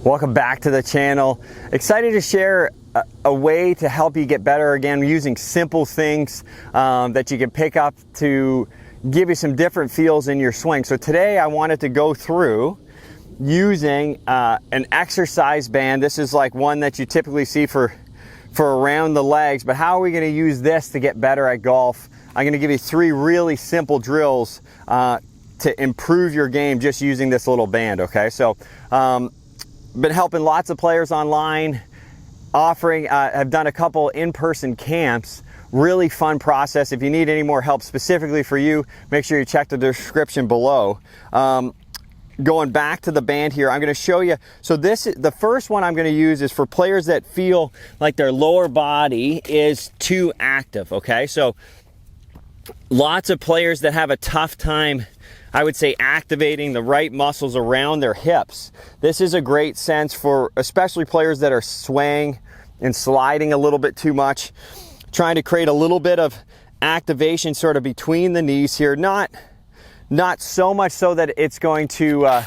Welcome back to the channel. Excited to share a way to help you get better again using simple things that you can pick up to give you some different feels in your swing. So today I wanted to go through using an exercise band. This is like one that you typically see for around the legs, but how are we going to use this to get better at golf? I'm going to give you 3 really simple drills to improve your game just using this little band, okay? So been helping lots of players online, offering, I've done a couple in-person camps. Really fun process. If you need any more help specifically for you, make sure you check the description below. Going back to the band here, I'm going to show you. So the first one I'm going to use is for players that feel like their lower body is too active, okay? So lots of players that have a tough time, I would say, activating the right muscles around their hips. This is a great sense for especially players that are swaying and sliding a little bit too much, trying to create a little bit of activation sort of between the knees here, not so much so that it's going to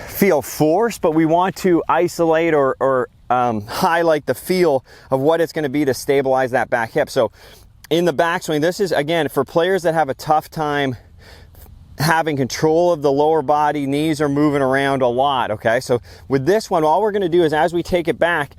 feel forced, but we want to isolate or highlight the feel of what it's going to be to stabilize that back hip. So in the backswing, this is again for players that have a tough time having control of the lower body. Knees are moving around a lot, okay? So with this one, all we're going to do is as we take it back,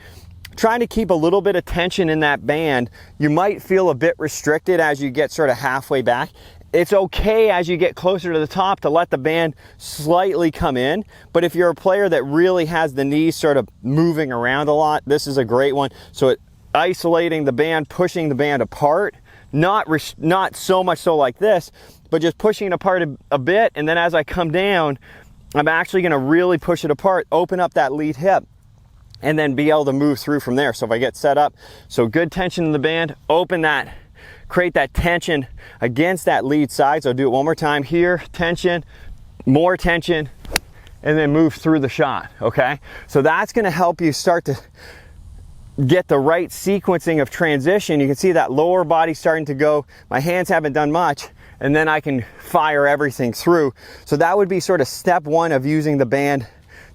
trying to keep a little bit of tension in that band. You might feel a bit restricted as you get sort of halfway back. It's okay as you get closer to the top to let the band slightly come in, but if you're a player that really has the knees sort of moving around a lot, this is a great one. So isolating the band, pushing the band apart, not so much so like this, but just pushing it apart a bit, and then as I come down, I'm actually going to really push it apart, open up that lead hip, and then be able to move through from there. So if I get set up, so good tension in the band, open that, create that tension against that lead side. So do it one more time here, tension, more tension, and then move through the shot, okay? So that's going to help you start to get the right sequencing of transition. You can see that lower body starting to go. My hands haven't done much, and then I can fire everything through. So that would be sort of step 1 of using the band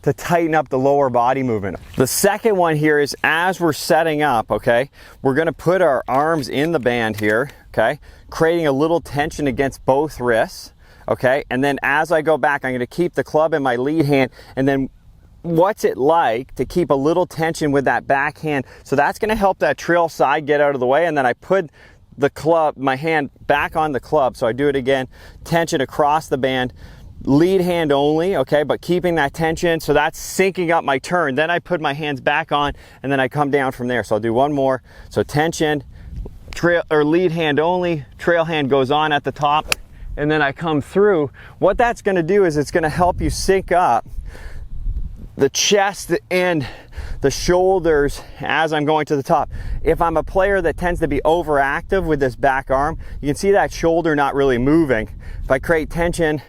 to tighten up the lower body movement. The second one here is as we're setting up, okay, we're gonna put our arms in the band here, okay, creating a little tension against both wrists, okay, and then as I go back, I'm gonna keep the club in my lead hand, and then what's it like to keep a little tension with that back hand? So that's gonna help that trail side get out of the way, and then I put the club, my hand back on the club. So I do it again, tension across the band, lead hand only, okay, but keeping that tension. So that's syncing up my turn. Then I put my hands back on, and then I come down from there. So I'll do one more. So tension, trail or lead hand only, trail hand goes on at the top, and then I come through. What that's going to do is it's going to help you sync up the chest and the shoulders as I'm going to the top. If I'm a player that tends to be overactive with this back arm, you can see that shoulder not really moving. If I create tension,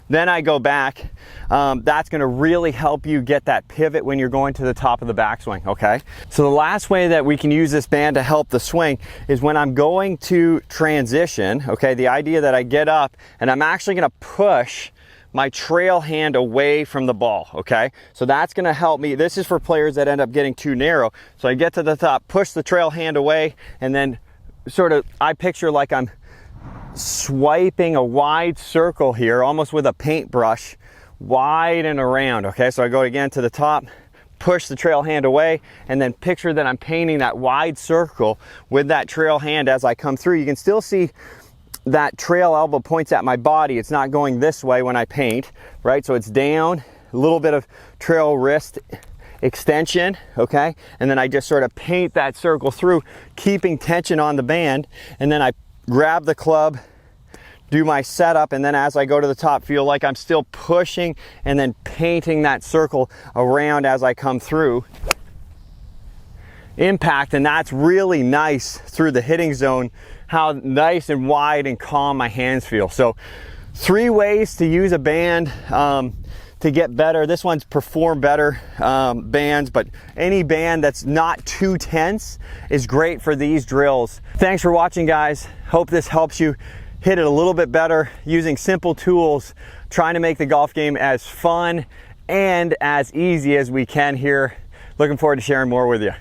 then I go back, that's going to really help you get that pivot when you're going to the top of the backswing, okay? So the last way that we can use this band to help the swing is when I'm going to transition, okay? The idea that I get up and I'm actually going to push my trail hand away from the ball, okay? So that's gonna help me. This is for players that end up getting too narrow. So I get to the top, push the trail hand away, and then sort of, I picture like I'm swiping a wide circle here, almost with a paintbrush, wide and around, okay? So I go again to the top, push the trail hand away, and then picture that I'm painting that wide circle with that trail hand as I come through. You can still see that trail elbow points at my body. It's not going this way when I paint, right? So it's down, a little bit of trail wrist extension, okay? And then I just sort of paint that circle through, keeping tension on the band, and then I grab the club, do my setup, and then as I go to the top, feel like I'm still pushing and then painting that circle around as I come through. Impact, and that's really nice through the hitting zone, how nice and wide and calm my hands feel. So 3 ways to use a band to get better. This one's Perform Better bands, but any band that's not too tense is great for these drills. Thanks for watching, guys. Hope this helps you hit it a little bit better using simple tools, trying to make the golf game as fun and as easy as we can here. Looking forward to sharing more with you.